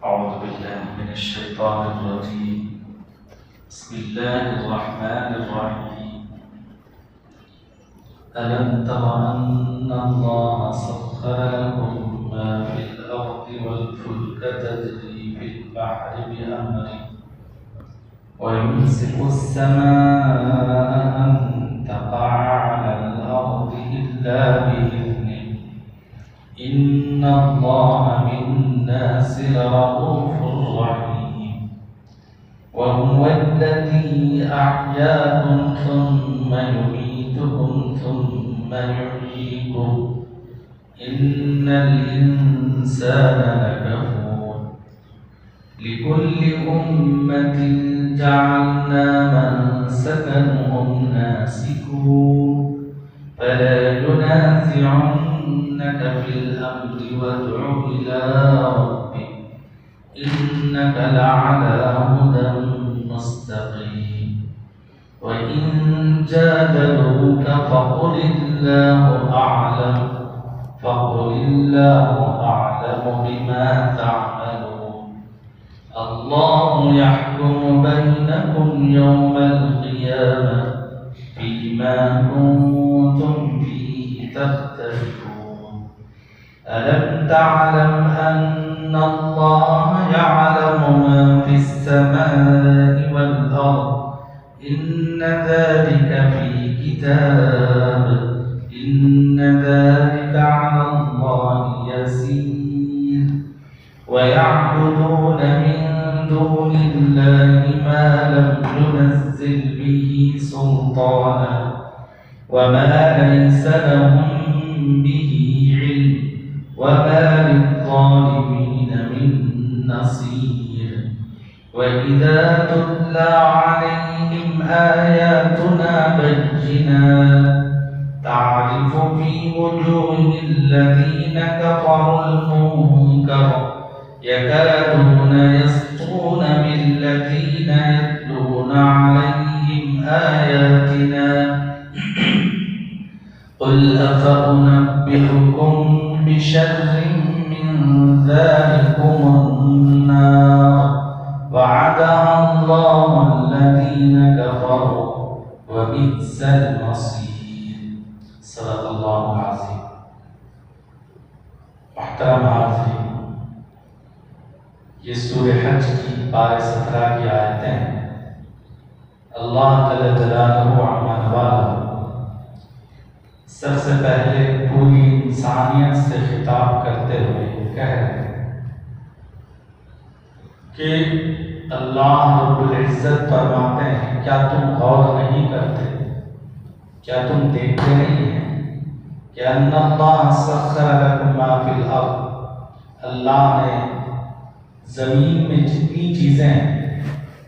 أعوذ بالله من الشيطان الرجيم. بسم الله الرحمن الرحيم. ألم تر أن الله سخر لكم ما في الأرض والفلك تجري في البحر بأمره ويمسك السماء أن تقع على الأرض إلا بإذنه إن الله بالناس لرؤوف رحيم. وهو الذي أحياكم ثم يميتكم ثم يحييكم إن الإنسان لكفور. لكل أمة جعلنا منسكا هم ناسكوه فلا ينازعنك في الأمر وادع إلى ربك إنك لعلى هدى مستقيم. وإن جادلوك فقل الله أعلم بما تعملون. الله يحكم بينكم يوم القيامة فيما كنتم فيه تختلفون. ألم تعلم أن الله يعلم ما في السماء والأرض إن ذلك في كتاب إن ذلك على الله يسير. ويعبدون من دون الله ما لم ينزل به سلطانا وما ليس لهم به علم وما للظالمين من نصير. وإذا تتلى عليهم آياتنا بينات تعرف في وجوه الذين كفروا المنكر يكادون يسطون بالذين يتلون عليهم آياتنا قل أفأنبئكم بشر من ذلكم النار وعدها الله الذين كفروا وبئس المصير. صدق اللہ العظیم. محترم حاضرین، یہ سورہ حج کی پارہ 17 کی آیتیں ہیں. اللہ جل جلالہ عما نوالہ سب سے پہلے پوری انسانیت سے خطاب کرتے ہوئے کہہ رہے ہیں کہ اللہ رب العزت فرماتے ہیں کیا تم غور نہیں کرتے، کیا تم دیکھتے نہیں ہیں کہ ان اللہ سخر لکم ما فی الارض، اللہ نے زمین میں جتنی چیزیں ہیں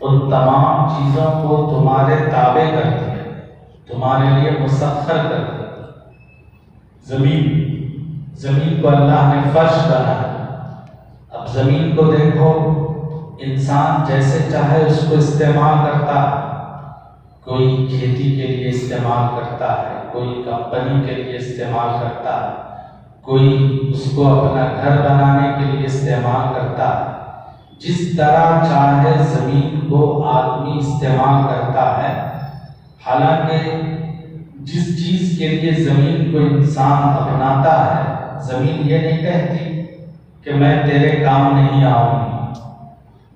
ان تمام چیزوں کو تمہارے تابع کر دیا، تمہارے لیے مسخر کر دیا. زمین کو اللہ نے فرش بنایا. اب زمین کو دیکھو، انسان جیسے چاہے اس کو استعمال کرتا ہے. کوئی کھیتی کے لیے استعمال کرتا ہے، کوئی کمپنی کے لیے استعمال کرتا ہے، کوئی اس کو اپنا گھر بنانے کے لیے استعمال کرتا ہے. جس طرح چاہے زمین کو آدمی استعمال کرتا ہے. حالانکہ جس چیز کے لیے زمین کو انسان اپناتا ہے، زمین یہ نہیں کہتی کہ میں تیرے کام نہیں آؤں گی،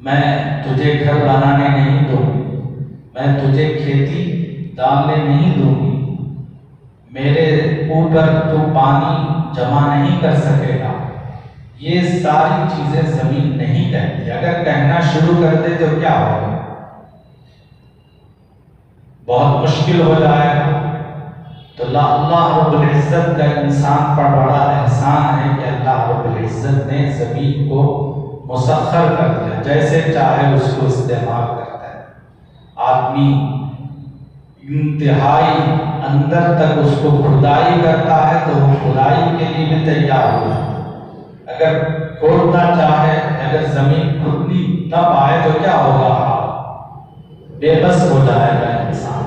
میں تجھے گھر بنانے نہیں دوں گی، میں تجھے کھیتی ڈالنے نہیں دوں گی، میرے اوپر تو پانی جمع نہیں کر سکے گا. یہ ساری چیزیں زمین نہیں کہتی. اگر کہنا شروع کر دے تو کیا ہوگا؟ بہت مشکل ہو جائے گا. تو اللہ رب العزت کا انسان پر بڑا احسان ہے کہ اللہ رب العزت نے زمین کو مسخر کر دیا، جیسے چاہے اس کو استعمال کرتا ہے. آدمی انتہائی اندر تک اس کو کھدائی کرتا ہے تو وہ کھدائی کے لیے بھی تیار ہو جاتا ہے. اگر کھودنا چاہے، اگر زمین کھدنی نہ پائے تو کیا ہوگا؟ بے بس ہو جائے گا انسان.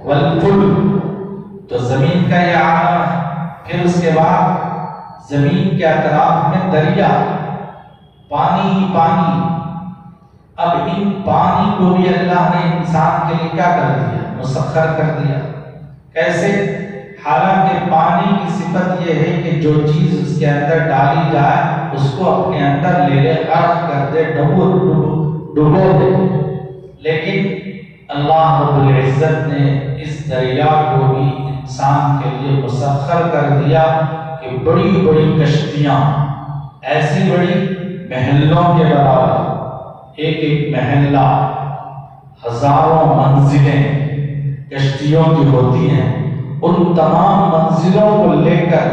والفلک تو زمین کا یہ عالم ہے. پھر اس کے بعد زمین کے اطراف میں دریا، پانی ہی پانی. اب ان پانی کو بھی اللہ نے انسان کے لیے کیا کر دیا؟ مسخر کر دیا. کیسے؟ حالانکہ پانی کی صفت یہ ہے کہ جو چیز اس کے اندر ڈالی جائے اس کو اپنے اندر لے لے، غرق کر دے، ڈبو دے. لیکن اللہ رب العزت نے اس دریا کو بھی انسان کے لیے مسخر کر دیا کہ بڑی بڑی کشتیاں، ایسی بڑی محلوں کے برابر، ایک ایک محلہ ہزاروں منزلیں کشتیوں کی ہوتی ہیں. ان تمام منزلوں کو لے کر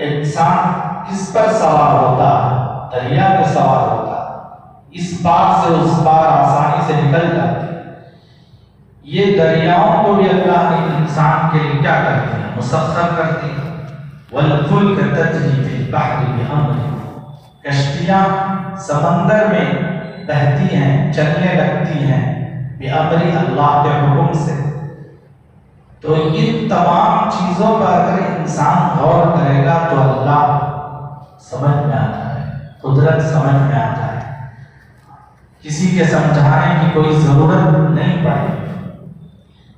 انسان کس پر سوار ہوتا ہے؟ دریا پہ سوار ہوتا ہے. اس پار سے اس پار آسانی سے نکل جاتی ہے. یہ دریاؤں کو بھی اللہ نے انسان کے لیے کیا کر دیا؟ مسخر کر دیا. وَالْفُلْكَ تَجْرِي فِي الْبَحْرِ بِأَمْرِهِ، کشتیاں سمندر میں بہتی ہیں، چلنے لگتی ہیں، بِأَمْرِ، اللہ کے حکم سے. تو ان تمام چیزوں پر اگر انسان غور کرے گا تو اللہ سمجھ میں آ جائے، قدرت سمجھ میں آ جائے، کسی کے سمجھانے کی کوئی ضرورت نہیں پڑے.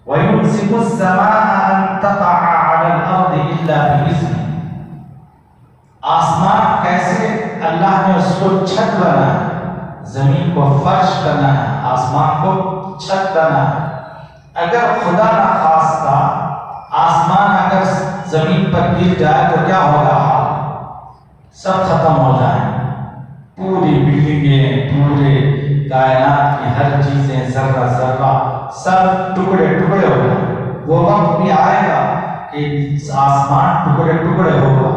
وَيُمْسِكُ السَّمَاءَ أَن تَقَعَ عَلَى الْأَرْضِ إِلَّا بِإِذْنِهِ، آسمان کیسے اللہ نے اس کو چھت بنایا، زمین کو فرش بنایا، آسمان کو چھت بنایا. اگر خدا نہ خواستہ آسمان اگر زمین پر گر جائے تو کیا ہوگا؟ حال سب ختم ہو جائیں، پوری بلڈنگیں، پورے کائنات کی ہر چیزیں، ذرہ ذرہ سب ٹکڑے ٹکڑے ہو جائیں. وہ وقت بھی آئے گا کہ آسمان ٹکڑے ٹکڑے ہوگا.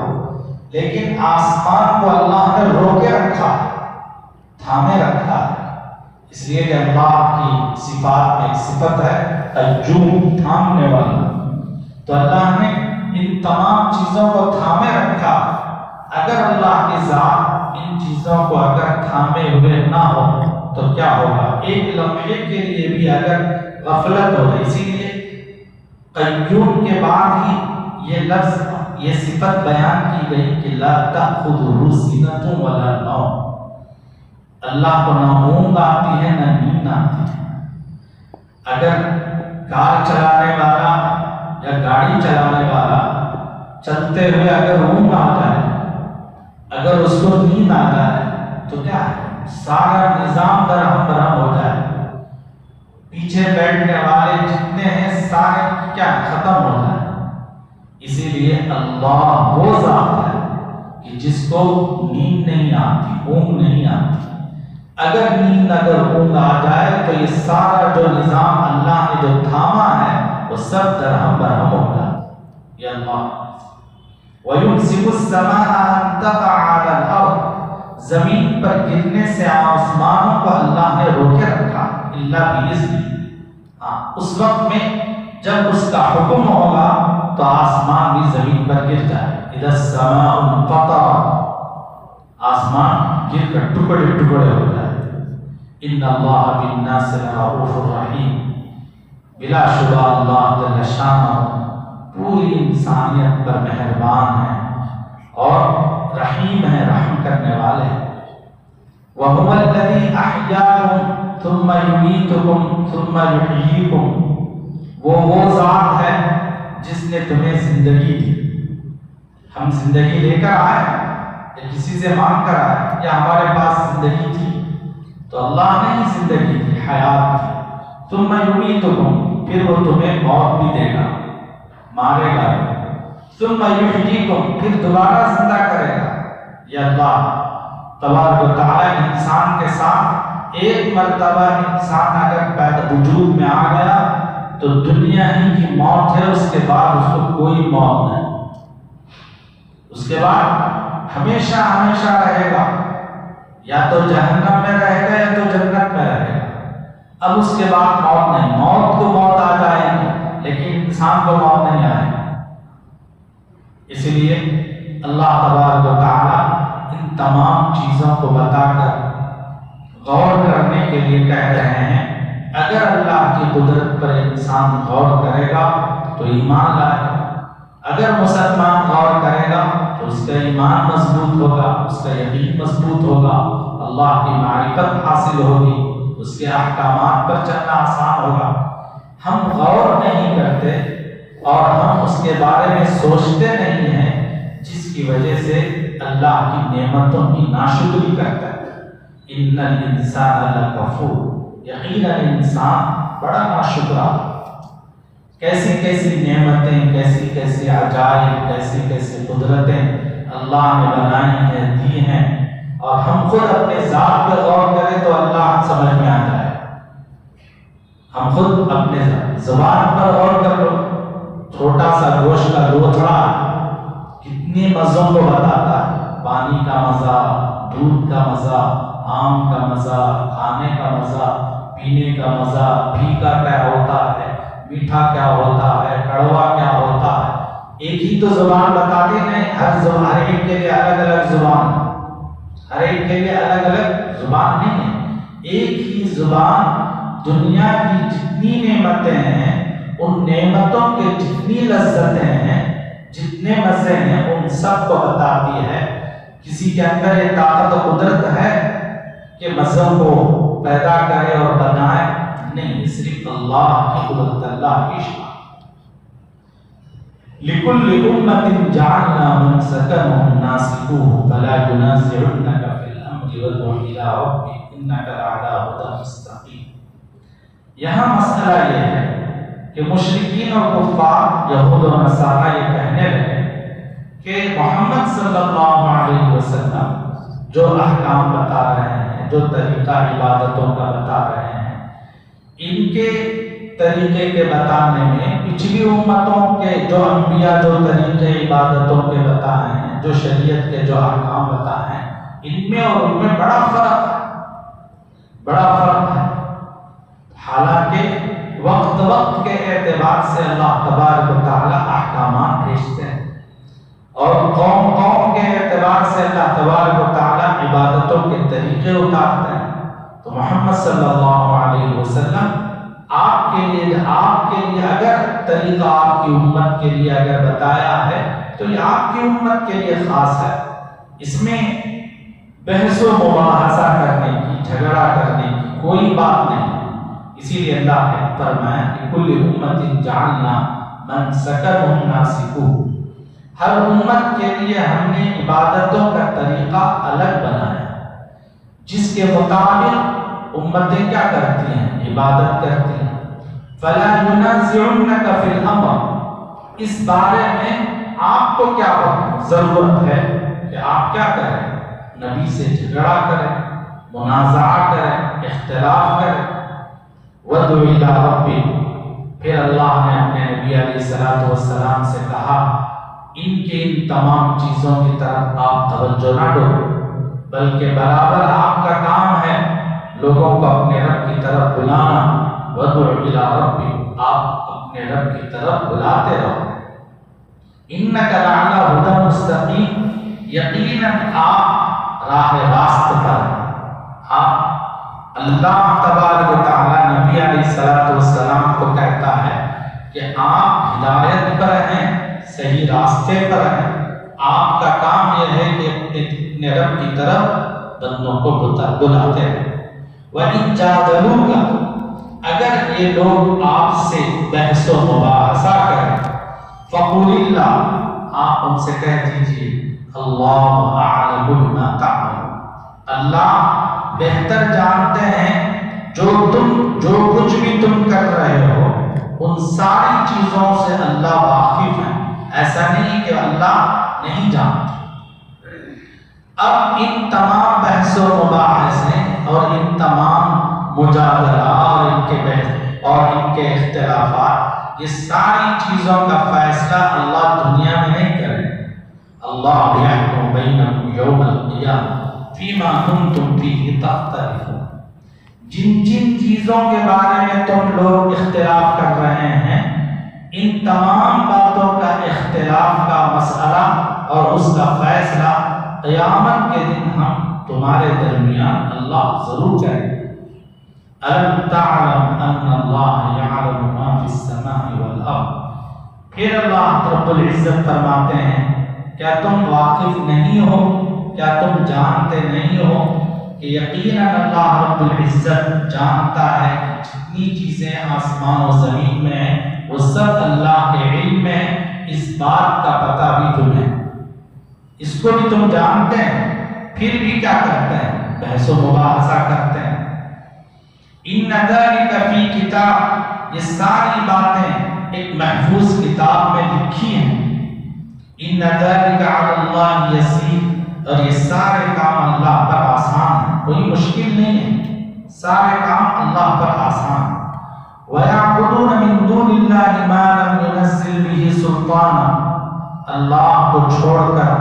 لیکن آسمان کو اللہ نے روکے رکھا، تھامے رکھا. اس لیے کہ اللہ کی صفات میں ایک صفت ہے الجوم، تھامنے والا. تو اللہ نے ان تمام چیزوں کو تھامے رکھا. اگر اللہ کی ذات ان چیزوں کو اگر تھامے ہوئے نہ ہو تو کیا ہوگا؟ ایک لمحے کے لیے بھی اگر غفلت ہو جائے. اسی لیے قیوم کے بعد ہی یہ لفظ، یہ صفت بیان کی گئی کہ لا تأخذہ سنۃ ولا نوم، اللہ کو نہ اونگ آتی ہے نہ نیند آتی ہے. اگر کار چلانے والا یا گاڑی چلانے والا چلتے ہوئے اگر اونگ آ جائے، اگر اس کو نیند آ جائے تو کیا ہے؟ سارا نظام درہم برہم ہو جائے. پیچھے بیٹھنے والے جتنے ہیں سارے کیا ختم ہو جائے. اسی لیے اللہ وہ ذات ہے کہ جس کو نیند نہیں آتی، اونگ نہیں آتی. اگر نیند اگر اونگ آ جائے تو یہ سارا جو نظام اللہ نے جو تھاما ہے وہ سب درہم برہم ہو جائے. یہ اللہ. وَيُمْسِكُ السَّمَاءَ أَن تَقَعَ عَلَى الْأَرْضِ، زمین پر گرنے سے آسمانوں کو اللہ نے روکے رکھا. إِلَّا بِإِذْنِهِ، اس وقت میں جب اس کا حکم ہوگا تو آسمان بھی زمین پر گر جائے. اِذَا السَّمَاءُ انفَطَرَتْ، آسمان گر کر ٹکڑے ٹکڑے ہو جائے. ان اللہ بالناس لرؤوف رحیم، بلا شبہ اللہ جل شانہ پوری انسانیت پر مہربان ہے اور رحیم ہے، رحم کرنے والے ہیں. وَهُوَ الَّذِي أَحْيَاكُمْ ثُمَّ يُمِيتُكُمْ ثُمَّ يُحْيِيكُمْ، وہ ذات ہے جس نے تمہیں زندگی دی. ہم زندگی لے کر آئے یا کسی سے مانگ کر آئے یا ہمارے پاس زندگی تھی؟ تو اللہ نے ہی زندگی دی، حیات دی. ثُمَّ يُمِيتُكُمْ، پھر وہ تمہیں موت بھی دے گا، مارے گا. ثُمَّ يُحْيِيكُمْ، پھر دوبارہ زندہ کرے گا. یہ اللہ تبارک و تعالی انسان کے ساتھ ایک مرتبہ انسان اگر پیدا وجود میں آ گیا تو دنیا ہی کی موت ہے، اس کے بعد اس کو کوئی موت نہیں. اس کے بعد ہمیشہ ہمیشہ رہے گا، یا تو جہنم میں رہے گا یا تو جنت میں رہے گا. اب اس کے بعد موت نہیں. موت کو موت آ جائے گی لیکن انسان کو موت نہیں آئے گی. اسی لیے اللہ تبارک و تعالی ان تمام چیزوں کو بتا کر غور کرنے کے لیے کہہ رہے ہیں. اگر اللہ کی قدرت پر انسان غور کرے گا تو ایمان لائے گا. اگر مسلمان غور کرے گا تو اس کا ایمان مضبوط ہوگا، اس کا یقین مضبوط ہوگا. اللہ کی معرفت حاصل ہوگی، اس کے احکامات پر چلنا آسان ہوگا۔ ہم غور نہیں کرتے اور ہم اس کے بارے میں سوچتے نہیں ہیں، جس کی وجہ سے اللہ کی نعمتوں کی ناشکری کرتا ہے۔ ان الانسان لکفور، یقیناً انسان بڑا ناشکرا۔ کیسی کیسی نعمتیں، کیسی کیسی عجائب، کیسی کیسی قدرتیں اللہ نے بنائی ہیں، دی ہیں، اور ہم خود اپنے ذات پہ غور کریں تو اللہ سمجھ میں آ جائے۔ ہم خود اپنے زبان پر غور کر لو، چھوٹا سا گوشت کا لوتھڑا کتنی مزوں کو بتاتا ہے، پانی کا مزہ، دودھ کا مزہ، آم کا مزہ، کھانے کا مزہ، پینے کا مزہ، پھیکا کیا ہوتا ہے، میٹھا کیا ہوتا ہے، کڑوا کیا ہوتا ہے۔ ایک ہی تو زبان بتاتے نہیں، ہر ایک کے لیے الگ الگ زبان، ہر ایک کے لیے الگ الگ زبان نہیں ہے۔ ایک ہی زبان دنیا کی جتنی نعمتیں ہیں، ان نعمتوں کے جتنی لذتیں ہیں، جتنے مزے ہیں، ان سب کو بتاتی ہے۔ کسی کے اندر یہ طاقت و قدرت ہے کہ مزوں کو پیدا کرے اور بنائے؟ نہیں، صرف اللہ کی قدرت، اللہ کی شان۔ لِكُلِّ أُمَّةٍ جَعَلْنَا مَنْسَكَهُمْ نَاسِكُوهُ فَلَا يُنَازِعُنَّكَ فِي الْأَمْرِ وَادْعُ إِلَىٰ رَبِّكَ إِنَّكَ لَعَلَىٰ هُدًى مُسْتَقِيمٍ۔ یہاں مسئلہ یہ ہے کہ مشرکین اور کفار، یہود و نصارہ یہ کہنے لگے کہ محمد صلی اللہ علیہ وسلم جو احکام بتا رہے ہیں، جو طریقہ عبادتوں کا بتا رہے ہیں، ان کے طریقے کے بتانے میں پچھلی امتوں کے جو انبیاء جو طریقے عبادتوں کے بتائے ہیں، جو شریعت کے جو احکام بتائے ہیں، ان میں اور ان میں بڑا فرق ہے، بڑا فرق ہے۔ حالانکہ وقت وقت کے اعتبار سے اللہ تبارک و تعالی احکامات بھیجتے ہیں، اور قوم قوم کے اعتبار سے اللہ تبارک و تعالی عبادتوں کے طریقے اتارتے ہیں۔ تو محمد صلی اللہ علیہ وسلم آپ کے لیے اگر طریقہ آپ کی امت کے لیے اگر بتایا ہے تو یہ آپ کی امت کے لیے خاص ہے۔ اس میں بحث و مباحثہ کرنے کی، جھگڑا کرنے کی کوئی بات نہیں۔ اسی لیے اللہ نے فرمایا کہ کل امت جعلنا منسکہم ناسکوہ، ہر امت کے لیے ہم نے عبادتوں کا طریقہ الگ بنایا، جس کے مطابق امتیں کیا کرتی ہیں؟ عبادت کرتی ہیں۔ فَلَا يُنَازِعُنَّكَ فِي الْأَمْرِ، اس بارے میں آپ کو کیا ضرورت ہے کہ آپ کیا کریں؟ نبی سے جھگڑا کریں، منازعہ کریں، اختلاف کریں۔ وَادْعُ إِلَىٰ رَبِّكَ، پھر اللہ نے اپنے نبی علیہ السلام سے کہا ان تمام چیزوں کی طرف آپ توجہ نہ دو، بلکہ برابر آپ کا کام ہے لوگوں کو اپنے رب کی طرف بلانا۔ وَادْعُ إِلَىٰ رَبِّكَ، آپ اپنے رب کی طرف بلاتے رہو۔ إِنَّكَ لَعَلَىٰ هُدًى مُسْتَقِيمٍ، یقیناً آپ راہ راست پر ہیں۔ آپ اللہ تبارک و تعالیٰ نبی علیہ السلام کو کہتا ہے کہ آپ ہدایت پر ہیں، صحیح راستے پر ہیں۔ آپ کا کام یہ ہے کہ اپنے رب کی طرف بندوں کو بلاتے ہیں۔ وَإِن جَادَلُوكَ، اگر یہ لوگ آپ سے بحث و مباحثہ کریں، فَقُلِ اللَّهُ، آپ ان سے کہہ دیجئے اللَّهُ أَعْلَمُ بِمَا تَعْمَلُونَ، اللہ بہتر جانتے ہیں جو کچھ بھی تم کر رہے ہو، ان ساری چیزوں سے اللہ واقف ہے۔ ایسا نہیں کہ اللہ نہیں جانتے۔ اب ان تمام بحث و مباحثے اور ان تمام مجادلہ اور ان کے اختلافات، یہ ساری چیزوں کا فیصلہ اللہ دنیا میں نہیں کرے۔ اللہ یحکم بینکم یوم القیامہ فیما کنتم فیہ تختلفون، جن چیزوں کے بارے میں تم لوگ اختلاف کر رہے ہیں، ان تمام باتوں کا اختلاف کا مسئلہ اور اس کا فیصلہ قیامت کے دن ہم تمہارے درمیان اللہ ضرور کریں گے۔ أَلَمْ تَعْلَمْ أَنَّ اللَّهَ يَعْلَمُ مَا فِي السَّمَاءِ وَالْأَرْضِ، پھر اللہ رب العزت فرماتے ہیں کیا تم واقف نہیں ہو، کیا تم جانتے نہیں ہو کہ یقیناً اللہ رب العزت جانتا ہے کہ جتنی چیزیں آسمان و زمین میں ہیں وہ سب اللہ کے علم میں، اس بات کا پتہ بھی تمہیں، اس کو بھی تم جانتے ہیں، پھر بھی کیا کرتے ہیں؟ بحث و مباحثہ کرتے ہیں۔ ان ذالک فی کتاب، یہ ساری باتیں ایک محفوظ کتاب میں لکھی ہیں۔ ان ذالک علی اللہ یسیر، اور یہ سارے کام اللہ پر آسان ہیں، کوئی مشکل نہیں ہے، سارے کام اللہ پر آسان ہیں۔ وَيَعْبُدُونَ مِن دُونِ اللَّهِ مَا لَمْ يُنَزِّلْ بِهِ سُلْطَانًا، اللہ کو چھوڑ کر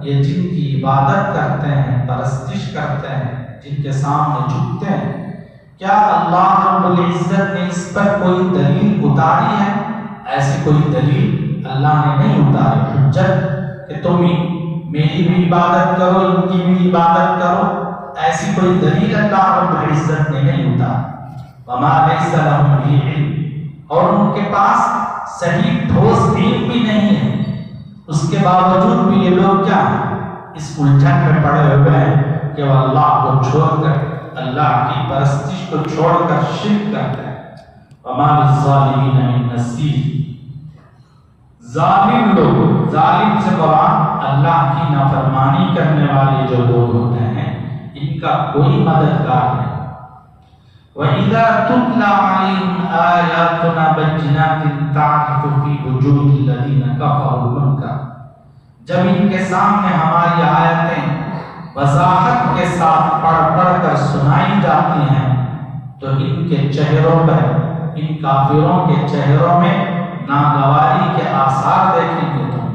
یہ جن کی عبادت کرتے ہیں، پرستش کرتے ہیں، جن کے سامنے جھکتے ہیں، کیا اللہ رب العزت نے اس پر کوئی دلیل اتاری ہے؟ ایسی کوئی دلیل اللہ نے نہیں اتاری، حجت کہ تم میری بھی عبادت کرو، ان کی بھی عبادت کرو، ایسی کوئی دلیل اللہ رب العزت نے نہیں اتاری۔ وما لیس لہم بہ علم، اور ان کے پاس صحیح ٹھوس علم بھی نہیں ہے، اس کے باوجود بھی یہ لوگ کیا ہیں؟ اس الجھن میں پڑے ہوئے ہیں کہ وہ اللہ کو چھوڑ کر، اللہ کی پرستش کو چھوڑ کر شرک کرتے ہیں۔ وما للظالمین من نصیر، ظالم لوگ، ظالم سے مراد اللہ کی نافرمانی کرنے والے جو لوگ ہوتے ہیں، ان کا کوئی مددگار نہیں۔ وَإِذَا تُتْلَى عَلَيْهِمْ آيَاتُنَا بَيِّنَاتٍ تَعْرِفُ فِي وُجُوهِ الَّذِينَ كَفَرُوا الْمُنكَرَ، جب ان کے سامنے ہماری آیتیں وضاحت کے ساتھ پڑھ کر سنائی جاتی ہیں تو ان کے چہروں پر، ان کافروں کے چہروں میں ناگواری کے آثار دیکھیں گے تم۔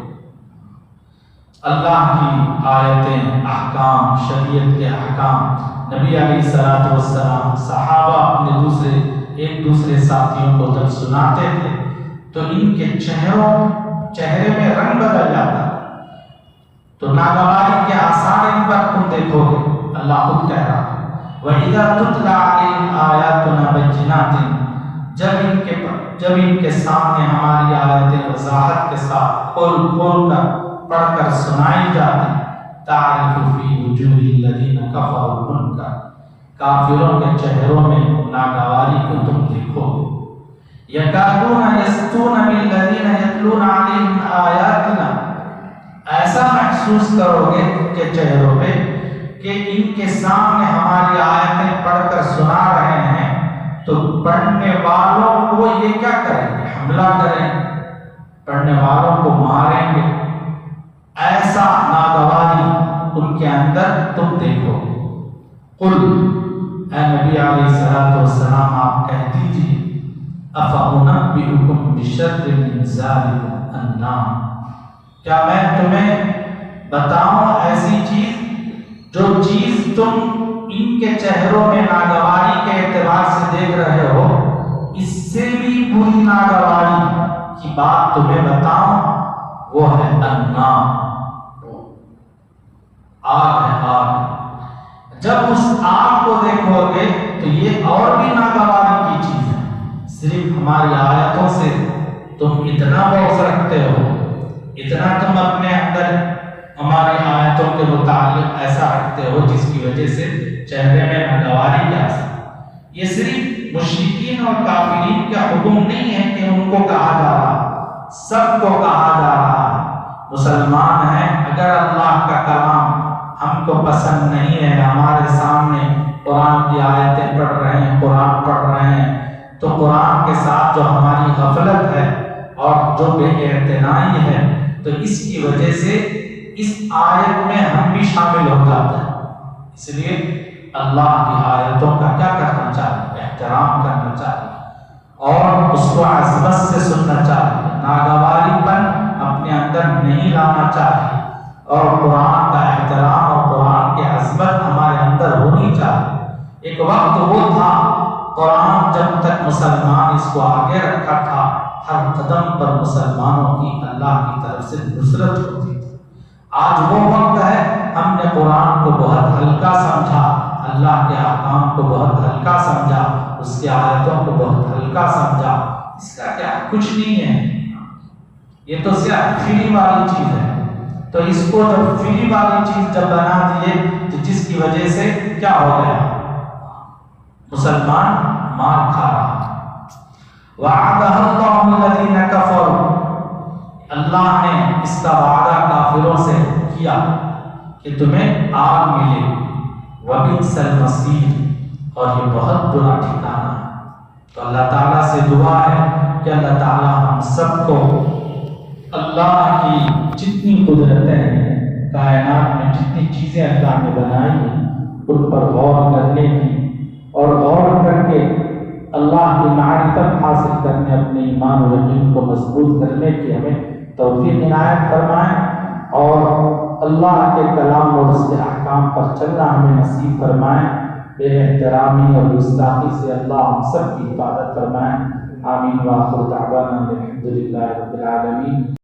اللہ کی آیتیں، احکام، شریعت کے احکام، نبی علیہ السلام صحابہ اپنے ایک دوسرے ساتھیوں کو جب سناتے تھے تو ان کے چہرے میں رنگ بدل جاتا، تو ناگواری کے آثار ان پر تم دیکھو گے۔ اللہ خود کہہ رہا ہے وَإِذَا تُتْلَى عَلَيْهِمْ آيَاتُنَا بَيِّنَاتٍ، جب ان کے سامنے ہماری آیتیں وضاحت کے ساتھ کھول کر پڑھ کر سنائی جاتی، تعرف فی وجوہ الذین کفروا المنکر، کافروں کے چہروں میں ناگواری کو تم دیکھو گے۔ یکادون یسطون بالذین یتلون علیہم آیاتنا، ایسا محسوس کرو گے ان کے چہروں پہ کہ ان کے سامنے ہماری آیتیں پڑھ کر سنا رہے ہیں تو پڑھنے والوں کو یہ کیا کریں گے؟ حملہ کریں گے، پڑھنے والوں کو ماریں گے۔ ایسا ناگواری ان کے اندر تم دیکھو گے۔ قل، اے نبی علیہ السلام آپ کہہ دیجئے، افأنبئکم بشر من ذلک النار، کیا میں تمہیں بتاؤں ایسی چیز جو چیز تم ان کے چہروں میں ناگواری کے اعتبار سے دیکھ رہے ہو، اس سے بھی بری ناگواری کی بات تمہیں بتاؤں، وہ ہے النار، آگ ہے آگ۔ جب اس آگ کو دیکھو گے تو یہ اور بھی ناگواری کی چیز ہے۔ صرف ہماری آیتوں سے تم اتنا بغض رکھتے ہو، اتنا تم اپنے اندر ہماری آیتوں کے متعلق ایسا رکھتے ہو جس کی وجہ سے چہرے میں ناگواری کا اثر۔ یہ صرف مشرکین اور کافرین کا حکم نہیں ہے کہ ان کو کہا جا رہا، سب کو کہا جا رہا ہے۔ مسلمان ہیں، اگر اللہ کا کلام ہم کو پسند نہیں ہے، ہمارے سامنے قرآن کی آیتیں پڑھ رہے ہیں، قرآن پڑھ رہے ہیں، تو قرآن کے ساتھ جو ہماری غفلت ہے اور جو بے اعتنائی ہے، تو اس کی وجہ سے اس آیت میں ہم بھی شامل ہو جاتے ہیں۔ اس لیے اللہ کی آیتوں کا کیا کرنا چاہیے؟ احترام کرنا چاہیے اور اس کو عظمت سے سننا چاہیے، ناگواری پن اپنے اندر نہیں لانا چاہیے، اور قرآن کا احترام اور قرآن کی عظمت ہمارے اندر ہونی چاہیے۔ ایک وقت وہ تھا قرآن جب تک مسلمان اس کو آگے رکھا تھا، ہر قدم پر مسلمانوں کی اللہ کی طرف سے نصرت ہوتی تھی۔ آج وہ وقت ہے ہم نے قرآن کو بہت ہلکا سمجھا، اللہ کے احکام کو بہت ہلکا سمجھا، اس کی آیتوں کو بہت ہلکا سمجھا۔ اس کا کیا کچھ نہیں ہے، یہ تو صرف فری والی چیز ہے۔ تو اس کو جب فری والی چیز جب بنا دیے تو جس کی وجہ سے کیا ہو گیا؟ مسلمان مار کھا رہا۔ وَعَدَهَا اللَّهُ الَّذِينَ كَفَرُوا، اللہ نے اس کا وعدہ کافروں سے کیا کہ تمہیں آگ ملے گی، وَبِئْسَ الْمَصِيرُ، اور یہ بہت برا ٹھکانہ ہے۔ تو اللہ تعالیٰ سے دعا ہے کہ اللہ تعالیٰ ہم سب کو اللہ کی جتنی قدرتیں ہیں، کائنات میں جتنی چیزیں اللہ نے بنائی ہیں، ان پر غور کرنے کی اور غور کر کے اللہ کی معرفت حاصل کرنے، اپنے ایمان و یقین کو مضبوط کرنے کی ہمیں توفیق عنایت فرمائیں، اور اللہ کے کلام اور اس کے احکام پر چلنا ہمیں نصیب فرمائیں۔ بے احترامی اور گستاخی سے اللہ ہم سب کی حفاظت فرمائیں۔ آمین۔ وآخر دعوانا الحمد للہ رب العالمین۔